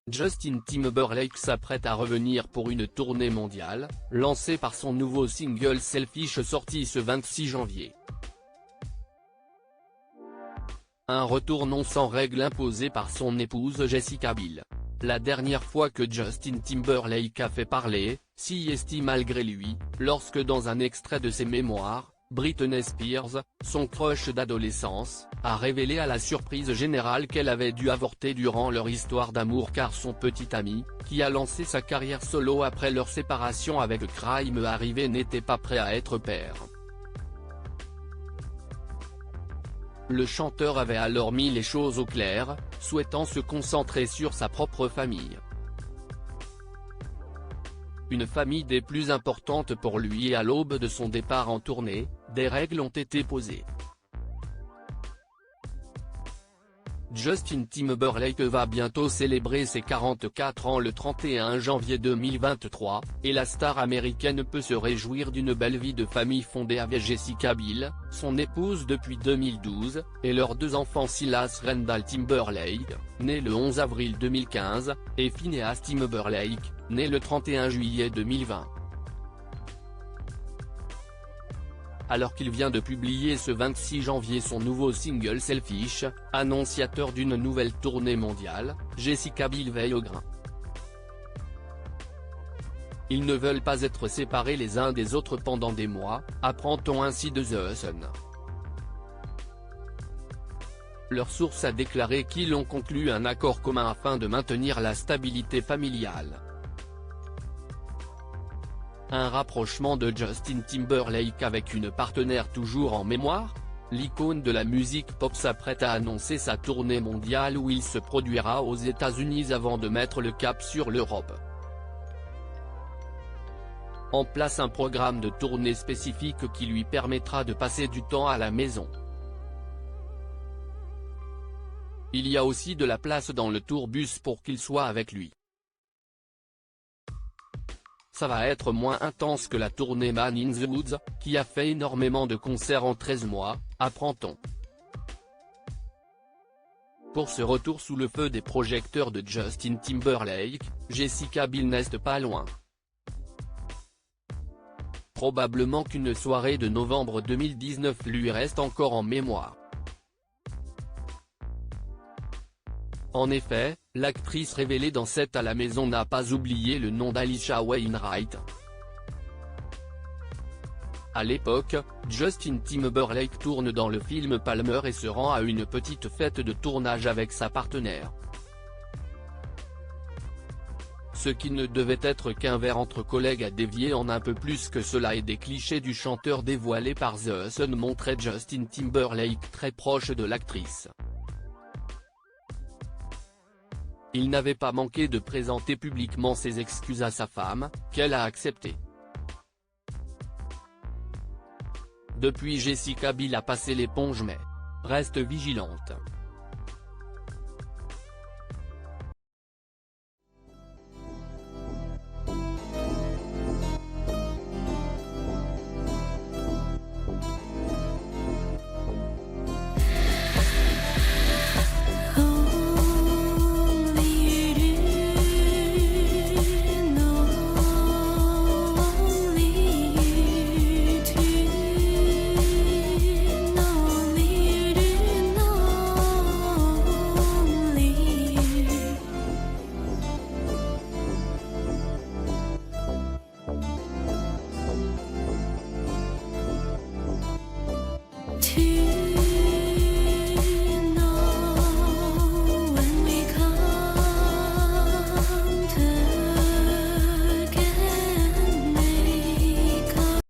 Justin Timberlake s'apprête à revenir pour une tournée mondiale, lancée par son nouveau single Selfish sorti ce 26 janvier. Un retour non sans règle imposé par son épouse Jessica Biel. La dernière fois que Justin Timberlake a fait parler, s'y est malgré lui, lorsque dans un extrait de ses mémoires, Britney Spears, son crush d'adolescence, a révélé à la surprise générale qu'elle avait dû avorter durant leur histoire d'amour car son petit ami, qui a lancé sa carrière solo après leur séparation avec Crime arrivé n'était pas prêt à être père. Le chanteur avait alors mis les choses au clair, souhaitant se concentrer sur sa propre famille. Une famille des plus importantes pour lui et à l'aube de son départ en tournée, des règles ont été posées. Justin Timberlake va bientôt célébrer ses 44 ans le 31 janvier 2023, et la star américaine peut se réjouir d'une belle vie de famille fondée avec Jessica Biel, son épouse depuis 2012, et leurs deux enfants Silas Randall Timberlake, né le 11 avril 2015, et Phineas Timberlake, né le 31 juillet 2020. Alors qu'il vient de publier ce 26 janvier son nouveau single Selfish, annonciateur d'une nouvelle tournée mondiale, Jessica Biel veille au grain. Ils ne veulent pas être séparés les uns des autres pendant des mois, apprend-on ainsi de The Sun. Leur source a déclaré qu'ils ont conclu un accord commun afin de maintenir la stabilité familiale. Un rapprochement de Justin Timberlake avec une partenaire toujours en mémoire. L'icône de la musique pop s'apprête à annoncer sa tournée mondiale où il se produira aux États-Unis avant de mettre le cap sur l'Europe. En place un programme de tournée spécifique qui lui permettra de passer du temps à la maison. Il y a aussi de la place dans le tourbus pour qu'il soit avec lui. Ça va être moins intense que la tournée Man in the Woods, qui a fait énormément de concerts en 13 mois, apprend-on. Pour ce retour sous le feu des projecteurs de Justin Timberlake, Jessica Biel n'est pas loin. Probablement qu'une soirée de novembre 2019 lui reste encore en mémoire. En effet, l'actrice révélée dans cette à la maison n'a pas oublié le nom d'Alisha Wainwright. À l'époque, Justin Timberlake tourne dans le film Palmer et se rend à une petite fête de tournage avec sa partenaire. Ce qui ne devait être qu'un verre entre collègues a dévié en un peu plus que cela et des clichés du chanteur dévoilés par The Sun montraient Justin Timberlake très proche de l'actrice. Il n'avait pas manqué de présenter publiquement ses excuses à sa femme, qu'elle a acceptées. Depuis Jessica Biel a passé l'éponge mais reste vigilante.